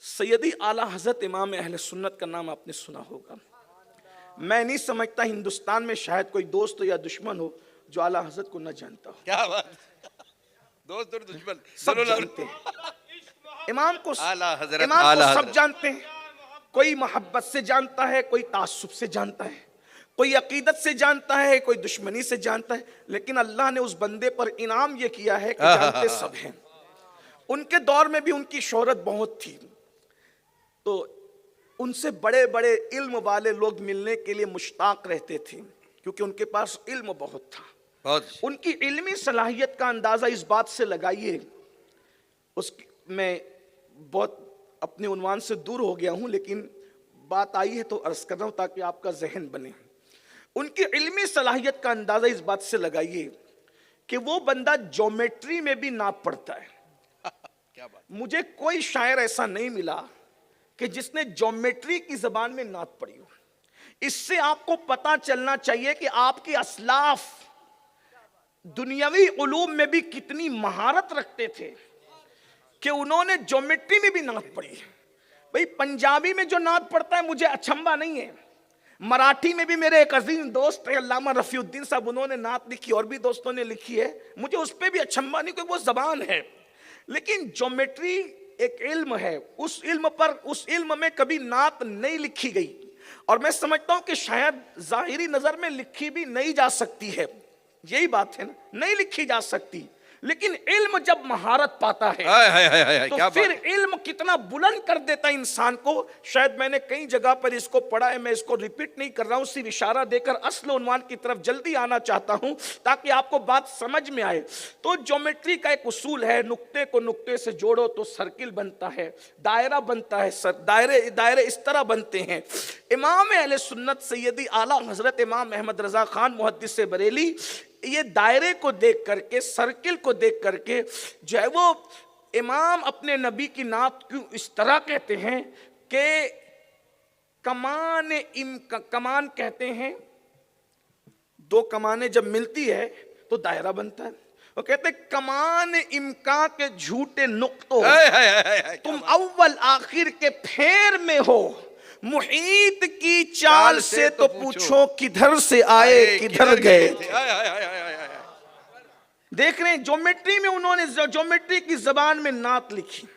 سیدی اعلیٰ حضرت امام اہل سنت کا نام آپ نے سنا ہوگا. میں نہیں سمجھتا ہندوستان میں شاید کوئی دوست یا دشمن ہو جو اعلیٰ حضرت کو نہ جانتا ہو. کیا بات، دوست اور دشمن سب جانتے ہیں امام کو. اعلیٰ حضرت، امام اعلیٰ کو سب حضرت جانتے ہیں. کوئی محبت سے جانتا ہے، کوئی تعصب سے جانتا ہے، کوئی عقیدت سے جانتا ہے، کوئی دشمنی سے جانتا ہے. لیکن اللہ نے اس بندے پر انعام یہ کیا ہے کہ جانتے سب ہیں. ان کے دور میں بھی ان کی شہرت بہت تھی، تو ان سے بڑے بڑے علم والے لوگ ملنے کے لیے مشتاق رہتے تھے، کیونکہ ان کے پاس علم بہت تھا. بہت. ان کی علمی صلاحیت کا اندازہ اس بات سے لگائیے. میں بہت اپنے عنوان سے دور ہو گیا ہوں، لیکن بات آئی ہے تو عرض کر رہا ہوں تاکہ آپ کا ذہن بنے. ان کی علمی صلاحیت کا اندازہ اس بات سے لگائیے کہ وہ بندہ جیومیٹری میں بھی ناپ پڑتا ہے. کیا بات. مجھے کوئی شاعر ایسا نہیں ملا کہ جس نے جیومیٹری کی زبان میں نعت پڑھی ہو. اس سے آپ کو پتا چلنا چاہیے کہ آپ کے اسلاف دنیاوی علوم میں بھی کتنی مہارت رکھتے تھے کہ انہوں نے جیومیٹری میں بھی نعت پڑھی. بھئی پنجابی میں جو نعت پڑھتا ہے مجھے اچھمبا نہیں ہے. مراٹھی میں بھی میرے ایک عظیم دوست ہے علامہ رفیع الدین صاحب، انہوں نے نعت لکھی، اور بھی دوستوں نے لکھی ہے. مجھے اس پہ بھی اچھمبا نہیں کیونکہ وہ زبان ہے. لیکن جیومیٹری ایک علم ہے، اس علم میں کبھی نعت نہیں لکھی گئی، اور میں سمجھتا ہوں کہ شاید ظاہری نظر میں لکھی بھی نہیں جا سکتی ہے. یہی بات ہے نا، نہیں لکھی جا سکتی. لیکن علم جب مہارت پاتا ہے تو پھر علم کتنا بلند کر دیتا ہے انسان کو. شاید میں نے کئی جگہ پر اس کو پڑھا ہے، میں اس کو ریپیٹ نہیں کر رہا ہوں، صرف اشارہ دے کر اصل عنوان کی طرف جلدی آنا چاہتا ہوں تاکہ آپ کو بات سمجھ میں آئے. تو جیومیٹری کا ایک اصول ہے، نقطے کو نقطے سے جوڑو تو سرکل بنتا ہے، دائرہ بنتا ہے، دائرے اس طرح بنتے ہیں. امام اہل سنت سیدی اعلیٰ حضرت امام احمد رضا خان محدث بریلی یہ دائرے کو دیکھ کر کے، سرکل کو دیکھ کر کے جو ہے وہ امام اپنے نبی کی نعت کیوں اس طرح کہتے ہیں کہ کمان کہتے ہیں، دو کمانیں جب ملتی ہے تو دائرہ بنتا ہے. وہ کہتے ہیں کمان امکان کے جھوٹے نقطوں، تم اول آخر کے پھیر میں ہو، محیط کی چال سے تو پوچھو کدھر سے آئے کدھر گئے. دیکھ رہے ہیں جیومیٹری میں انہوں نے جیومیٹری کی زبان میں نعت لکھی.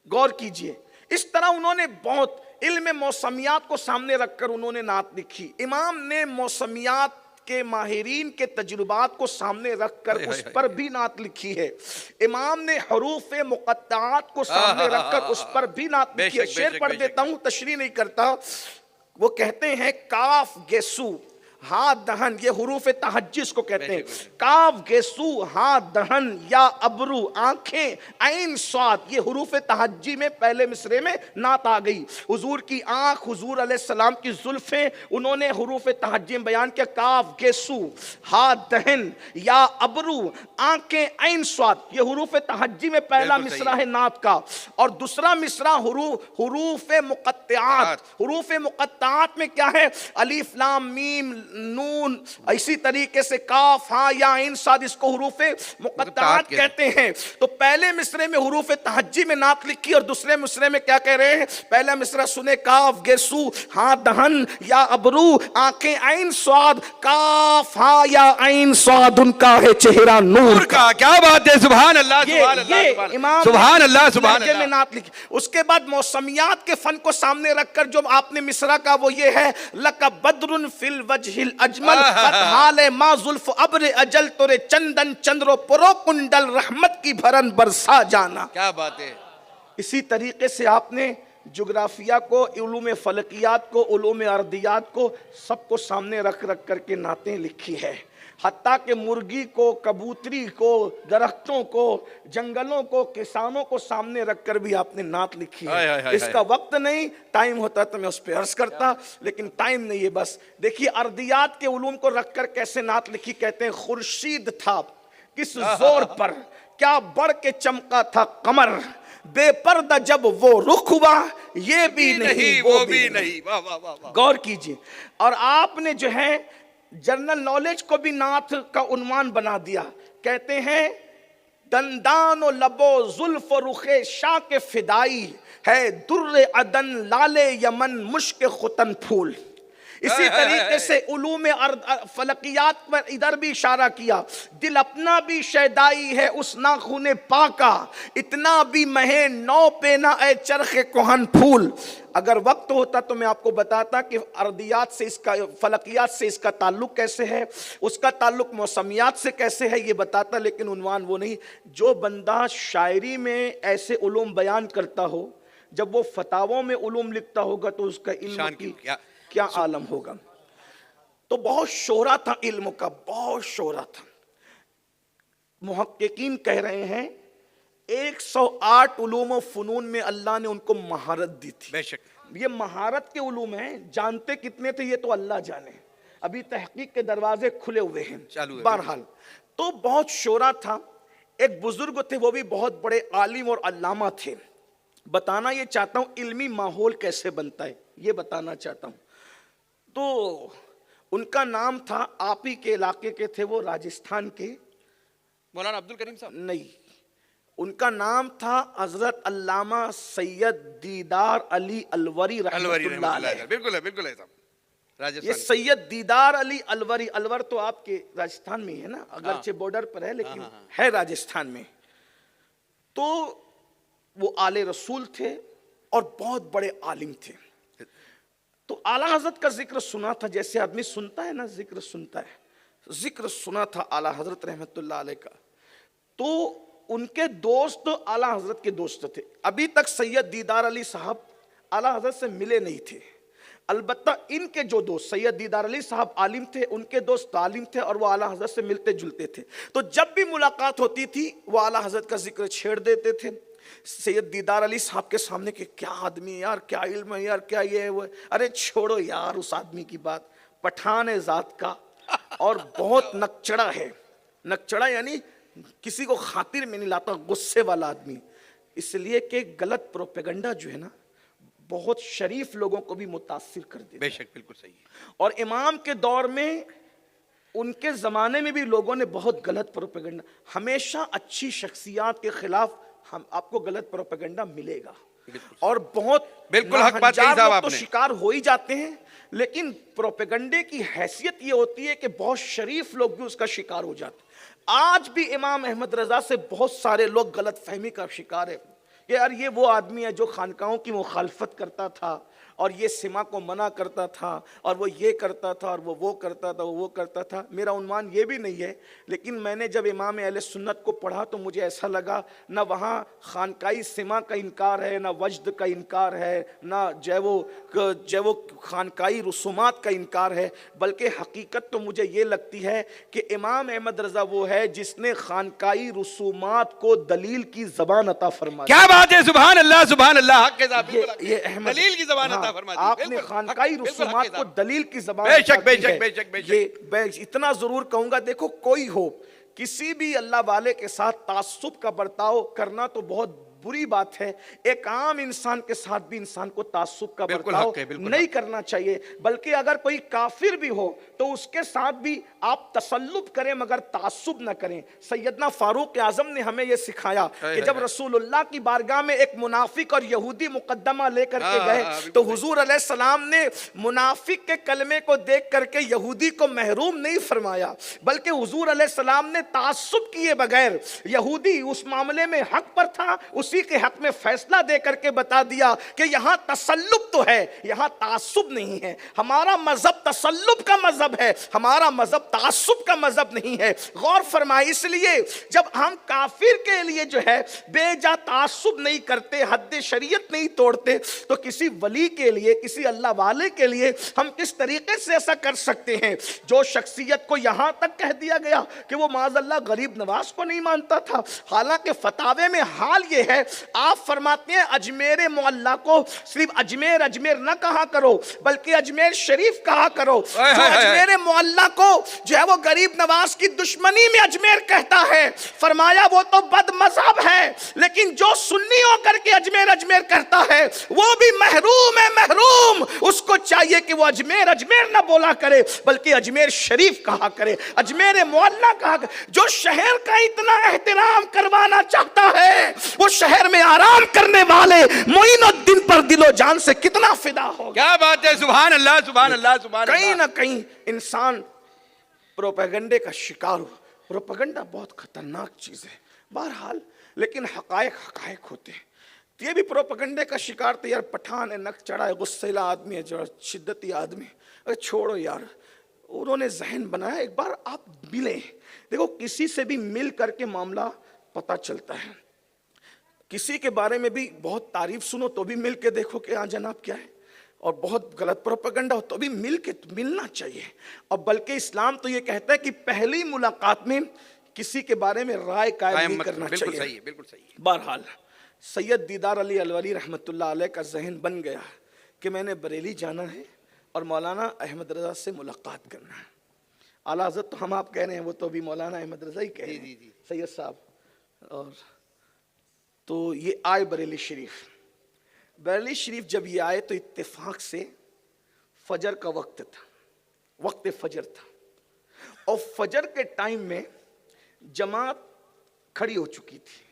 غور کیجئے، اس طرح انہوں نے بہت علم موسمیات کو سامنے رکھ کر انہوں نے نعت لکھی. امام نے موسمیات کے ماہرین کے تجربات کو سامنے رکھ کر اس پر بھی نعت لکھی ہے. امام نے حروف مقطعات کو سامنے رکھ کر اس پر بھی نعت لکھی ہے. شعر پڑھ دیتا ہوں، تشریح نہیں کرتا. وہ کہتے ہیں کاف گیسو ہا دہن، یہ حروف تہجی کو کہتے ہیں. کاف گیسو ہا دہن یا ابرو آنکھیں عین صاد، یہ حروف تہجی میں پہلے مصرے میں نعت آ گئی. حضور کی آنکھ، حضور علیہ السلام کی زلفیں، انہوں نے حروف تہجی میں بیان کیا. کاف گیسو ہا دہن یا ابرو آنکھیں عین صاد، یہ حروف تہجی میں پہلا مصرع ہے نعت کا. اور دوسرا مصرع حروف مقطعات. حروف مقطعات میں کیا ہے؟ الف لام میم نون، اسی طریقے سے کاف ہاں یا عین صاد، اس کو حروف مقطعات کہتے ہیں. تو پہلے مصرے میں حروف تہجی میں نعت لکھی، اور دوسرے مصرے میں کیا کہہ رہے ہیں؟ پہلا مصرع سنے، کاف گیسو ہاں دہن یا ابرو آنکھیں عین صاد، کاف ہاں یا عین صاد ان کا ہے چہرہ نور کا. کیا بات ہے، سبحان اللہ سبحان اللہ امام سبحان اللہ سبحان اللہ. میں نعت لکھی. اس کے بعد موسمیات کے فن کو سامنے رکھ کر جو آپ نے مصرع کا وہ یہ ہے، لک بدر فی الوجہ الاجمل خط حال ما زلف ابر اجل تورے چندن چندرو پرو کنڈل رحمت کی بھرن برسا جانا. کیا بات ہے. اسی طریقے سے آپ نے جغرافیہ کو، علوم فلکیات کو، علوم ارضیات کو، سب کو سامنے رکھ کر کے نعتیں لکھی ہے. حتیٰ کہ مرغی کو، کبوتری کو، درختوں کو، جنگلوں کو، کسانوں کو سامنے رکھ کر بھی آپ نے نعت لکھی ہے. اس کا وقت نہیں، ٹائم ہوتا تو میں اس پہ عرض کرتا، لیکن ٹائم نہیں ہے. بس دیکھیے ارضیات کے علوم کو رکھ کر کیسے نعت لکھی. کہتے ہیں خورشید تھا کس زور پر، کیا بڑھ کے چمکا تھا قمر، بے پردہ جب وہ رخ ہوا، یہ بھی نہیں وہ بھی نہیں. غور کیجئے. اور آپ نے جو ہے جنرل نالج کو بھی نعت کا عنوان بنا دیا. کہتے ہیں دندان و لب و زلف و رخ شاہ کے فدائی ہے، در عدن لال یمن مشک ختن پھول. اسی طریقے سے علوم فلکیات پر ادھر بھی اشارہ کیا. دل اپنا بھی شیدائی ہے اس ناخن پاکا، اتنا بھی مہے نو پینا اے چرخ کہن پھول. اگر وقت ہوتا تو میں آپ کو بتاتا کہ ارضیات سے اس کا، فلکیات سے اس کا تعلق کیسے ہے، اس کا تعلق موسمیات سے کیسے ہے، یہ بتاتا، لیکن عنوان وہ نہیں. جو بندہ شاعری میں ایسے علوم بیان کرتا ہو، جب وہ فتاووں میں علوم لکھتا ہوگا تو اس کا علم کی کیا عالم ہوگا. تو بہت شہرا تھا علم کا، بہت شہرا تھا. محققین کہہ رہے ہیں 108 علوم و فنون میں اللہ نے ان کو مہارت دی تھی. بے شک یہ مہارت کے علوم ہیں، جانتے کتنے تھے یہ تو اللہ جانے، ابھی تحقیق کے دروازے کھلے ہوئے ہیں. بہرحال تو بہت شہرا تھا. ایک بزرگ تھے، وہ بھی بہت بڑے عالم اور علامہ تھے. بتانا یہ چاہتا ہوں علمی ماحول کیسے بنتا ہے، یہ بتانا چاہتا ہوں. تو ان کا نام تھا، آپ ہی کے علاقے کے تھے وہ، راجستھان کے. مولانا عبد الکریم صاحب نہیں، ان کا نام تھا حضرت علامہ سید دیدار علی الوری رحمۃ اللہ علیہ. بالکل ہے، بالکل ہے صاحب. یہ سید دیدار علی الوری، الور تو آپ کے راجستھان میں ہی ہے نا، اگرچہ بارڈر پر ہے لیکن ہے راجستھان میں. تو وہ آل رسول تھے اور بہت بڑے عالم تھے. تو اعلیٰ حضرت کا ذکر سنا تھا، جیسے آدمی سنتا ہے نا، ذکر سنتا ہے، ذکر سنا تھا اعلیٰ حضرت رحمت اللہ علیہ کا. تو ان کے دوست اعلیٰ حضرت کے دوست تھے. ابھی تک سید دیدار علی صاحب اعلیٰ حضرت سے ملے نہیں تھے. البتہ ان کے جو دوست، سید دیدار علی صاحب عالم تھے، ان کے دوست عالم تھے اور وہ اعلیٰ حضرت سے ملتے جلتے تھے. تو جب بھی ملاقات ہوتی تھی وہ اعلیٰ حضرت کا ذکر چھیڑ دیتے تھے سید دیدار علی صاحب کے سامنے کہ کیا آدمی ہے یار، کیا علم ہے یار، کیا یہ ہے وہ. ارے چھوڑو یار اس آدمی کی بات، پٹھان ہے ذات کا اور بہت نکچڑا ہے. نکچڑا یعنی کسی کو خاطر میں نہیں لاتا، غصے والا آدمی. اس لیے کہ غلط پروپیگنڈا جو ہے نا بہت شریف لوگوں کو بھی متاثر کر دیتا. بے شک بالکل صحیح ہے. اور امام کے دور میں، ان کے زمانے میں بھی لوگوں نے بہت غلط پروپیگنڈا. ہمیشہ اچھی شخصیات کے خلاف ہم آپ کو غلط پروپیگنڈا ملے گا اور بہت بالکل حق بات کہی صاحب آپ تو نے. شکار ہو ہی جاتے ہیں، لیکن پروپیگنڈے کی حیثیت یہ ہوتی ہے کہ بہت شریف لوگ بھی اس کا شکار ہو جاتے ہیں. آج بھی امام احمد رضا سے بہت سارے لوگ غلط فہمی کا شکار ہے کہ یار یہ وہ آدمی ہے جو خانقاہوں کی مخالفت کرتا تھا اور یہ سما کو منع کرتا تھا اور وہ یہ کرتا تھا اور وہ کرتا تھا، وہ کرتا تھا. میرا عنوان یہ بھی نہیں ہے، لیکن میں نے جب امام اہل سنت کو پڑھا تو مجھے ایسا لگا نہ وہاں خانقاہی سما کا انکار ہے، نہ وجد کا انکار ہے، نہ جو وہ خانقاہی رسومات کا انکار ہے، بلکہ حقیقت تو مجھے یہ لگتی ہے کہ امام احمد رضا وہ ہے جس نے خانقاہی رسومات کو دلیل کی زبان عطا فرمائی. کیا بات ہے، سبحان اللہ سبحان اللہ. حق کے ساتھ یہ احمد دلیل کی زبان عطا فرما دی. آپ نے خانقاہی رسومات کو دلیل کی زبان بے شک بے عطا کی شک ہے. بے شک بے شک. یہ میں اتنا ضرور کہوں گا، دیکھو کوئی ہو کسی بھی اللہ والے کے ساتھ تعصب کا برتاؤ کرنا تو بہت بری بات ہے. ایک عام انسان کے ساتھ بھی انسان کو تعصب کا برتاؤ نہیں کرنا چاہیے، بلکہ اگر کوئی کافر بھی ہو تو اس کے ساتھ بھی آپ تسلط کریں مگر تعصب نہ کریں. سیدنا فاروق اعظم نے ہمیں یہ سکھایا کہ جب رسول اللہ کی بارگاہ میں ایک منافق اور یہودی مقدمہ لے کر کے گئے تو حضور علیہ السلام نے منافق کے کلمے کو دیکھ کر کے یہودی کو محروم نہیں فرمایا، بلکہ حضور علیہ السلام نے تعصب کیے بغیر، یہودی اس معاملے میں حق پر تھا، اسی کے حق میں فیصلہ دے کر کے بتا دیا کہ یہاں تسلط تو ہے، یہاں تعصب نہیں ہے. ہمارا مذہب تسلط کا مذہب ہے، ہمارا مذہب تعصب کا مذہب نہیں ہے. غور فرمائے. اس لیے جب ہم کافر کے لیے جو ہے بے جا تعصب نہیں کرتے، حد شریعت نہیں توڑتے، تو کسی ولی کے لیے، کسی اللہ والے کے لیے ہم کس طریقے سے ایسا کر سکتے ہیں؟ جو شخصیت کو یہاں تک کہہ دیا گیا کہ وہ معاذ اللہ غریب نواز کو نہیں مانتا تھا، حالانکہ فتاوے میں حال یہ ہے، آپ فرماتے ہیں اجمیر معلیٰ کو صرف اجمیر اجمیر نہ کہا کرو بلکہ اجمیر شریف کہا کرو. جو اجمیر معلیٰ کو جو ہے وہ غریب نواز کی دشمنی میں اجمیر کہتا ہے، فرمایا وہ تو بد مذہب ہے، لیکن جو سنی ہو کر کے اجمیر اجمیر کرتا ہے ہے وہ بھی محروم ہے محروم. اس کو چاہیے کہ وہ اجمیر اجمیر نہ بولا کرے بلکہ اجمیر شریف کہا کرے, اجمیر معلیٰ کہا کرے. جو شہر کا اتنا احترام کروانا چاہتا ہے وہ شہر میں آرام کرنے والے معین الدین پر دل و جان سے کتنا فدا ہوگا. کیا بات ہے, سبحان اللہ سبحان اللہ سبحان اللہ. کہیں نہ کہیں انسان پروپیگنڈے کا شکار ہو. پروپیگنڈا بہت خطرناک چیز ہے بہرحال, لیکن حقائق حقائق ہوتے ہیں. یہ بھی پروپیگنڈے کا شکار تھے یار, پٹھان ہے, نک چڑھا ہے, غصیلا آدمی ہے, جو شدتی آدمی. ارے چھوڑو یار, انہوں نے ذہن بنایا. ایک بار آپ ملیں, دیکھو کسی سے بھی مل کر کے معاملہ پتہ چلتا ہے. کسی کے بارے میں بھی بہت تعریف سنو تو بھی مل کے دیکھو کہ ہاں جناب کیا ہے, اور بہت غلط پروپیگنڈا ہو تو بھی ملنا چاہیے. اور بلکہ اسلام تو یہ کہتا ہے کہ پہلی ملاقات میں کسی کے بارے میں رائے قائم نہیں کرنا چاہیے. بالکل صحیح ہے, بالکل صحیح ہے. بہرحال سید دیدار علی الولی رحمۃ اللہ علیہ کا ذہن بن گیا کہ میں نے بریلی جانا ہے اور مولانا احمد رضا سے ملاقات کرنا ہے. اعلیٰ حضرت تو ہم آپ کہہ رہے ہیں, وہ تو بھی مولانا احمد رضا ہی کہہ رہے ہیں, سید صاحب. اور تو یہ آئے بریلی شریف. بریلی شریف جب یہ آئے تو اتفاق سے فجر کا وقت تھا, وقت فجر تھا, اور فجر کے ٹائم میں جماعت کھڑی ہو چکی تھی.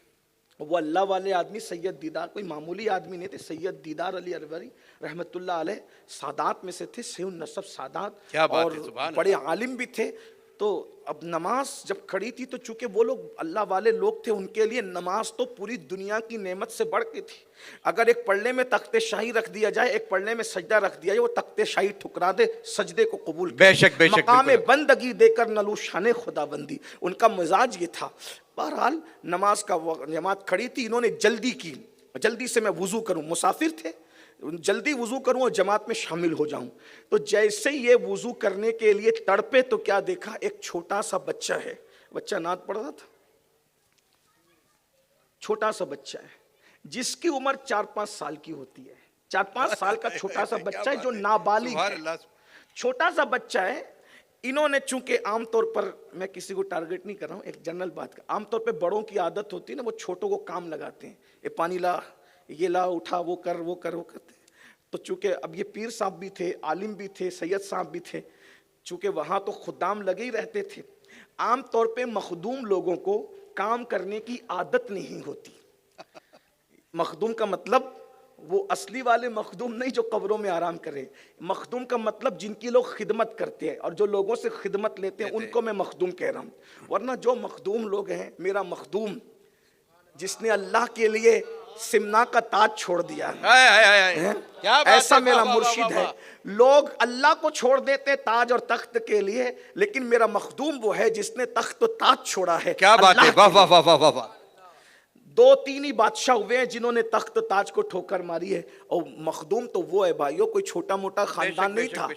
وہ اللہ والے آدمی سید دیدار, کوئی معمولی آدمی نہیں تھے, سید دیدار علی الولی رحمت اللہ علیہ سادات میں سے تھے, سیو النسب سادات, اور بڑے عالم بھی تھے. تو اب نماز جب کھڑی تھی تو چونکہ وہ لوگ اللہ والے لوگ تھے, ان کے لیے نماز تو پوری دنیا کی نعمت سے بڑھ کے تھی. اگر ایک پڑھنے میں تخت شاہی رکھ دیا جائے, ایک پڑھنے میں سجدہ رکھ دیا جائے, وہ تخت شاہی ٹھکرا دے, سجدے کو قبول بے شک بے شک, مقام بندگی دے کر نلو شان خدا بندی. ان کا مزاج یہ تھا. بہرحال نماز کا جماعت کھڑی تھی, انہوں نے جلدی کی, جلدی سے میں وضو کروں, مسافر تھے, جلدی وضو کروں اور جماعت میں شامل ہو جاؤں. تو جیسے یہ وضو کرنے کے لیے تڑپے تو کیا دیکھا, ایک چھوٹا سا بچہ ہے, بچہ نعت پڑھ رہا تھا, چھوٹا سا بچہ ہے جس کی عمر 4-5 سال کی ہوتی ہے. 4-5 سال کا چھوٹا سا بچہ ہے جو نابالغ ہے, چھوٹا سا بچہ ہے. انہوں نے چونکہ عام طور پر, میں کسی کو ٹارگٹ نہیں کر رہا ہوں, ایک جنرل بات کا, عام طور پہ بڑوں کی عادت ہوتی ہے نا, وہ چھوٹوں کو کام لگاتے ہیں, یہ پانی لا, یہ لا, اٹھا, وہ کر وہ کرتے. تو چونکہ اب یہ پیر صاحب بھی تھے, عالم بھی تھے, سید صاحب بھی تھے, چونکہ وہاں تو خدام لگے ہی رہتے تھے. عام طور پہ مخدوم لوگوں کو کام کرنے کی عادت نہیں ہوتی. مخدوم کا مطلب وہ اصلی والے مخدوم نہیں جو قبروں میں آرام کرے. مخدوم کا مطلب جن کی لوگ خدمت کرتے ہیں اور جو لوگوں سے خدمت لیتے ہیں, ان کو میں مخدوم کہہ رہا ہوں. ورنہ جو مخدوم لوگ ہیں, میرا مخدوم جس نے اللہ کے لیے سمنا کا تاج چھوڑ دیا ہے, ایسا میرا مرشد ہے. لوگ اللہ کو چھوڑ دیتے تاج اور تخت کے لیے, لیکن میرا مخدوم وہ ہے جس نے تخت و تاج چھوڑا ہے. کیا بات ہے, واہ واہ واہ واہ واہ. 2-3 ہی بادشاہ ہوئے ہیں جنہوں نے تخت تاج کو ٹھوکر ماری ہے, اور مخدوم تو وہ ہے بھائیو, کوئی چھوٹا موٹا خاندان نہیں تھا.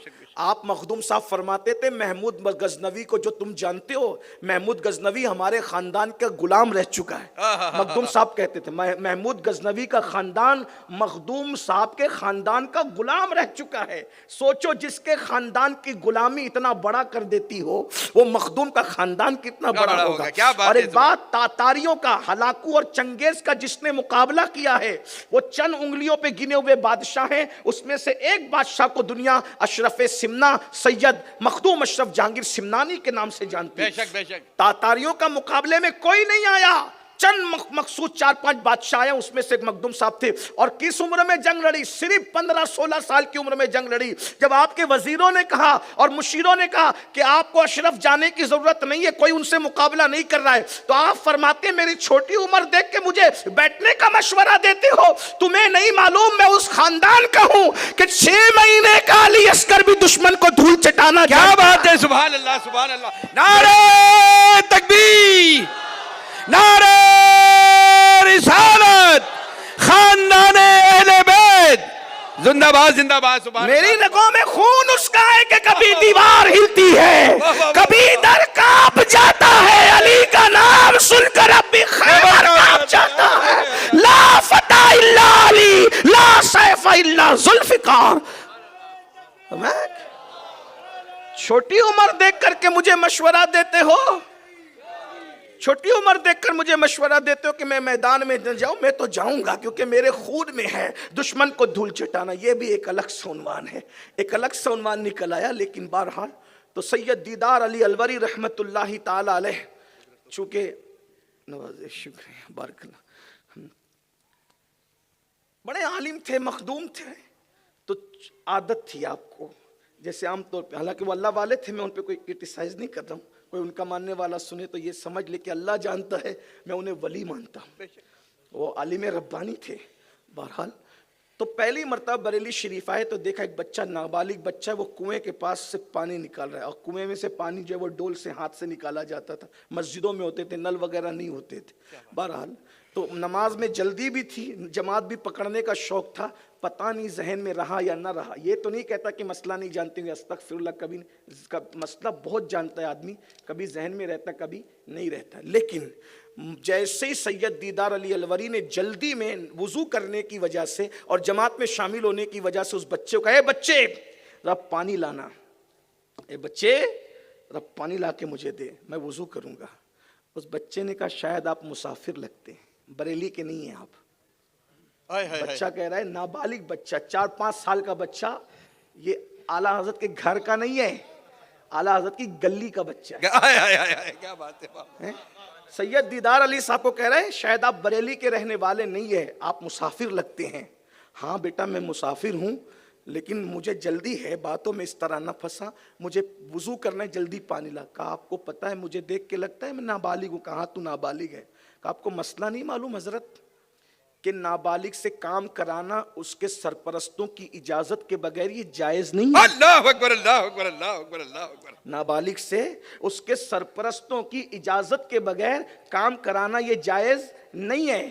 آپ مخدوم صاحب فرماتے تھے, محمود غزنوی کو جو تم جانتے ہو, محمود غزنوی ہمارے خاندان کا غلام رہ چکا ہے. مخدوم صاحب کہتے تھے محمود غزنوی کا خاندان مخدوم صاحب کے خاندان کا غلام رہ چکا ہے. سوچو جس کے خاندان کی غلامی اتنا بڑا کر دیتی ہو, وہ مخدوم کا خاندان کتنا بڑا ہوگا. اور ایک بات, تاتاریوں کا, ہلاکو اور چنگیز کا جس نے مقابلہ کیا ہے, وہ چند انگلیوں پہ گنے ہوئے بادشاہ ہیں. اس میں سے ایک بادشاہ کو دنیا اشرف سمنا سید مخدوم اشرف جہانگیر سمنانی کے نام سے جانتی ہے. بے شک بے شک. تاتاریوں کا مقابلے میں کوئی نہیں آیا. چند مخصوص 4-5 بادشاہ ہیں, اس میں سے ایک مخدوم صاحب تھے. اور کس عمر میں جنگ لڑی, صرف 15-16 سال کی عمر میں جنگ لڑی. جب آپ کے وزیروں نے کہا اور مشیروں نے کہا کہ آپ کو اشرف جانے کی ضرورت نہیں ہے, کوئی ان سے مقابلہ نہیں کر رہا ہے, تو آپ فرماتے ہیں میری چھوٹی عمر دیکھ کے مجھے بیٹھنے کا مشورہ دیتے ہو. تمہیں نہیں معلوم میں اس خاندان کا ہوں کہ 6 مہینے کا علی عسکر بھی دشمن کو دھول چٹانا. کیا بات ہے, سبحان اللہ سبحان اللہ. نعرہ تکبیر, نعرہ رسالت, خاندان اہل بیت زندہ باد زندہ باد. سبحان اللہ. میری رگوں میں خون اس کا ہے کہ کبھی دیوار ہلتی ہے, کبھی در کانپ جاتا ہے. علی کا نام سن کر اب بھی خیبر کانپ جاتا ہے. لا فتح الا علی, لا سیف الا ذوالفقار. چھوٹی عمر دیکھ کر کے مجھے مشورہ دیتے ہو, چھوٹی عمر دیکھ کر مجھے مشورہ دیتے ہو کہ میں میدان میں نہ جاؤں. میں تو جاؤں گا کیونکہ میرے خون میں ہے دشمن کو دھول چٹانا. یہ بھی ایک الگ سے عنوان ہے, ایک الگ سے عنوان نکل آیا. لیکن بہرحال تو سید دیدار علی الوری رحمت اللہ تعالی علیہ, چونکہ نواز شکریہ بارک اللہ, بڑے عالم تھے, مخدوم تھے, تو عادت تھی آپ کو جیسے عام طور پہ, حالانکہ وہ اللہ والے تھے, میں ان پہ کوئی کرٹیسائز نہیں کر رہا ہوں, کوئی ان کا ماننے والا سنے تو یہ سمجھ لے کہ اللہ جانتا ہے میں انہیں ولی مانتا ہوں. وہ عالم ربانی تھے. بہرحال تو پہلی مرتبہ بریلی شریف آئے تو دیکھا ایک بچہ, نابالغ بچہ, وہ کنویں کے پاس سے پانی نکال رہا ہے, اور کنویں میں سے پانی جو ہے وہ ڈول سے ہاتھ سے نکالا جاتا تھا. مسجدوں میں ہوتے تھے, نل وغیرہ نہیں ہوتے تھے. بہرحال تو نماز میں جلدی بھی تھی, جماعت بھی پکڑنے کا شوق تھا. پتہ نہیں ذہن میں رہا یا نہ رہا, یہ تو نہیں کہتا کہ مسئلہ نہیں جانتے ہوئے, استغفر اللہ, کبھی مسئلہ بہت جانتا ہے آدمی, کبھی ذہن میں رہتا کبھی نہیں رہتا. لیکن جیسے ہی سید دیدار علی الوری نے جلدی میں وضو کرنے کی وجہ سے اور جماعت میں شامل ہونے کی وجہ سے اس بچے کو کہا, اے بچے ذرا پانی لانا, اے بچے ذرا پانی لا کے مجھے دے, میں وضو کروں گا. اس بچے نے کہا شاید آپ مسافر لگتے ہیں, بریلی کے نہیں ہیں آپ. بچہ کہہ رہا ہے, نابالغ بچہ, 4-5 سال کا بچہ, یہ اعلیٰ حضرت کے گھر کا نہیں ہے, اعلیٰ حضرت کی گلی کا بچہ ہے. کیا بات ہے. سید دیدار علی صاحب کو کہہ رہے ہیں شاید آپ بریلی کے رہنے والے نہیں ہیں, آپ مسافر لگتے ہیں. ہاں بیٹا میں مسافر ہوں, لیکن مجھے جلدی ہے, باتوں میں اس طرح نہ پھنسا, مجھے وضو کرنا ہے, جلدی پانی لا. کہا آپ کو پتہ ہے مجھے دیکھ کے لگتا ہے میں نابالغ ہوں. کہا تو نابالغ ہے. کہا آپ کو مسئلہ نہیں معلوم حضرت کہ نابالغ سے کام کرانا اس کے سرپرستوں کی اجازت کے بغیر یہ جائز نہیں ہے. اللہ اکبر, اللہ اکبر, اللہ اکبر, اللہ اکبر. نابالغ سے اس کے سرپرستوں کی اجازت کے بغیر کام کرانا یہ جائز نہیں ہے.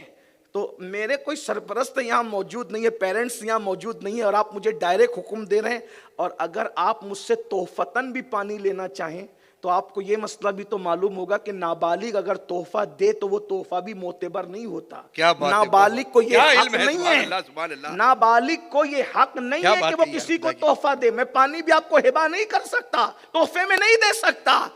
تو میرے کوئی سرپرست یہاں موجود نہیں ہے, پیرنٹس یہاں موجود نہیں ہے, اور آپ مجھے ڈائریکٹ حکم دے رہے ہیں. اور اگر آپ مجھ سے تحفتاً بھی پانی لینا چاہیں تو آپ کو یہ مسئلہ بھی تو معلوم ہوگا کہ نابالغ اگر تحفہ دے تو وہ تحفہ بھی معتبر نہیں ہوتا. نابالغ کو یہ حق نہیں ہے, نابالغ کو یہ حق نہیں ہے کہ وہ کسی کو تحفہ دے. میں پانی بھی آپ کو ہبہ نہیں کر سکتا, تحفے میں نہیں دے سکتا.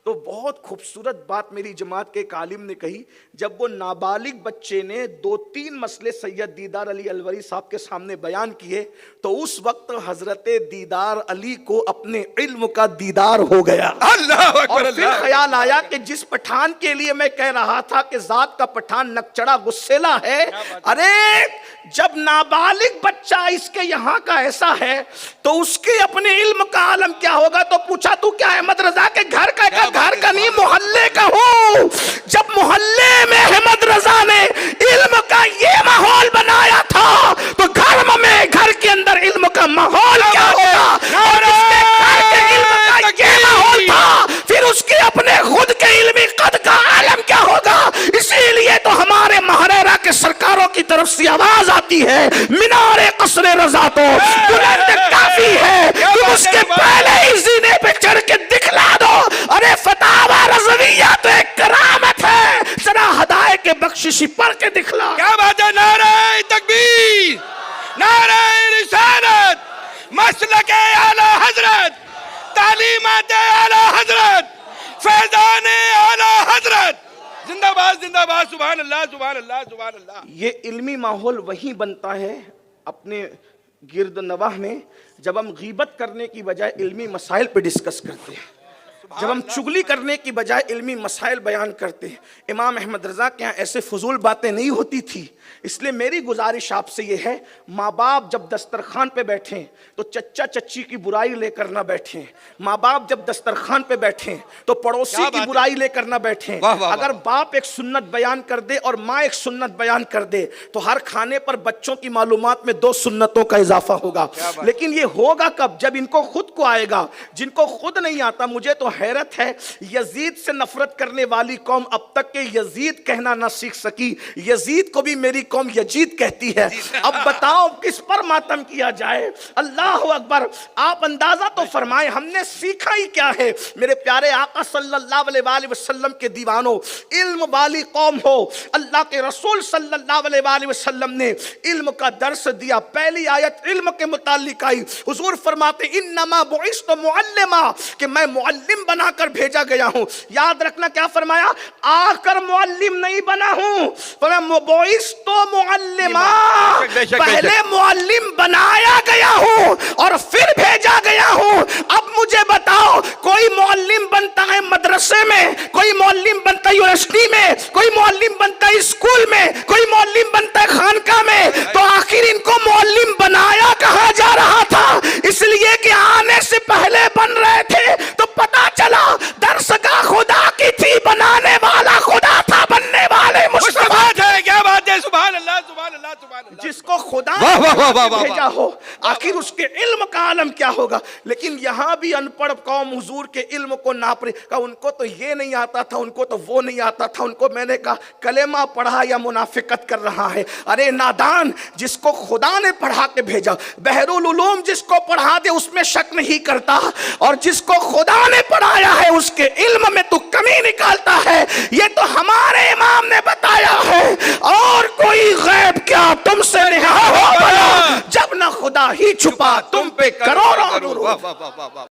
تو بہت خوبصورت بات میری جماعت کے ایک عالم نے کہی, جب وہ نابالغ بچے نے 2-3 مسئلے سید دیدار علی الوری صاحب کے سامنے بیان کیے تو اس وقت حضرت دیدار علی کو اپنے علم کا دیدار ہو گیا. اور پھر خیال آیا کہ جس پٹھان کے لیے میں کہہ رہا تھا کہ ذات کا پٹھان نکچڑا غسیلا ہے, ارے جب نابالغ بچہ اس کے یہاں کا ایسا ہے تو اس کے اپنے علم کا عالم کیا ہوگا. تو پوچھا تو کیا احمد رضا کے گھر کا نہیں محلے کا ہوں. جب محلے میں احمد رضا نے علم کا یہ ماحول بنایا تھا تو گھر کے اندر علم کا ماحول کیا ہوگا. اور اس کے گھر کے علم کا یہ ماحول تھا, پھر اس کے اپنے خود کے علمی قد کا عالم کیا ہوگا. اسی لیے تو ہمارے مہریرا کے سرکاروں کی طرف سے آواز آتی ہے, مینار قصر رضا تو بلند کافی ہے, تم اس کے پہلے ہی زینے پہ چڑھ کے دکھلا دو. ارے فتاوی رضویہ تو ایک کرامت ہے, ذرا ہدایت کے بخششی پڑھ کے دکھلا. کیا بات ہے. نعرہ تکبیر, نعرہ رسالت, مسلک اعلی حضرت, تعلیمات اعلی حضرت, فیضان اعلی حضرت. زندہ باد, زندہ باد, سبحان اللہ, سبحان اللہ, سبحان اللہ. یہ علمی ماحول وہی بنتا ہے اپنے گرد نواح میں جب ہم غیبت کرنے کی بجائے علمی مسائل پہ ڈسکس کرتے ہیں, جب ہم چگلی کرنے کی بجائے علمی مسائل بیان کرتے ہیں. امام احمد رضا کے یہاں ایسے فضول باتیں نہیں ہوتی تھی. اس لیے میری گزارش آپ سے یہ ہے, ماں باپ جب دسترخوان پہ بیٹھیں تو چچا چچی کی برائی لے کر نہ بیٹھیں. ماں باپ جب دسترخوان پہ بیٹھیں تو پڑوسی کی برائی لے کر نہ بیٹھیں. اگر باپ ایک سنت بیان کر دے اور ماں ایک سنت بیان کر دے تو ہر کھانے پر بچوں کی معلومات میں 2 سنتوں کا اضافہ ہوگا. لیکن یہ ہوگا کب؟ جب ان کو خود کو آئے گا. جن کو خود نہیں آتا, مجھے تو حیرت ہے, یزید سے نفرت کرنے والی قوم اب تک کہ یزید کہنا نہ سیکھ سکی. یزید کو بھی میری قوم یزید کہتی ہے. اب بتاؤ کس پر ماتم کیا جائے. اللہ اکبر. آپ اندازہ تو فرمائیں ہم نے سیکھا ہی کیا ہے. میرے پیارے آقا صلی اللہ علیہ وآلہ وسلم کے دیوانوں, علم والی قوم ہو, اللہ کے رسول صلی اللہ علیہ وآلہ وسلم نے علم کا درس دیا. پہلی آیت علم کے متعلق آئی, حضور فرماتے انما بعثت معلما, کہ میں معلم بنا کر بھیجا گیا ہوں. یاد رکھنا کیا فرمایا, آ کر معلم نہیں بنا ہوں, بعثت معلما, پہلے معلم بنایا گیا ہوں اور پھر بھیجا گیا ہوں. اب مجھے بتاؤ, کوئی معلم بنتا ہے مدرسے میں, کوئی معلم بنتا ہے یونیورسٹی میں, کوئی معلم بنتا ہے اسکول میں, کوئی معلم بنتا ہے خانقاہ میں, تو آخر ان کو معلم بنایا کہا جا رہا تھا؟ اس لیے کہ آنے سے پہلے بن رہے تھے تو پتا چلا درسگاہ خدا کی تھی, بنانے والا خدا تھا, بننے والے مصطفیٰ تھے. کیا بات ہے, سبحان اللہ سبحان اللہ سبحان اللہ. جس کو خدا واہ واہ واہ واہ واہ. بھیجا ہو, آخر اس کے علم کا عالم کیا ہوگا. لیکن یہاں بھی ان پڑھ قوم حضور کے علم کو ناپ رہی, کہا ان کو تو یہ نہیں آتا تھا, ان کو تو وہ نہیں آتا تھا, ان کو میں نے کہا کلمہ پڑھا یا منافقت کر رہا ہے. ارے نادان, جس کو خدا نے پڑھا کے بھیجا, بحر العلوم جس کو پڑھا دے اس میں شک نہیں کرتا, اور جس کو خدا نے پڑھایا ہے اس کے علم میں تو کمی نکالتا ہے. یہ تو ہمارے امام نے بتایا ہے, اور کوئی غیب کیا تم سے نہا ہو بنا, جب نہ خدا ہی چھپا تم پہ کروڑوں درود.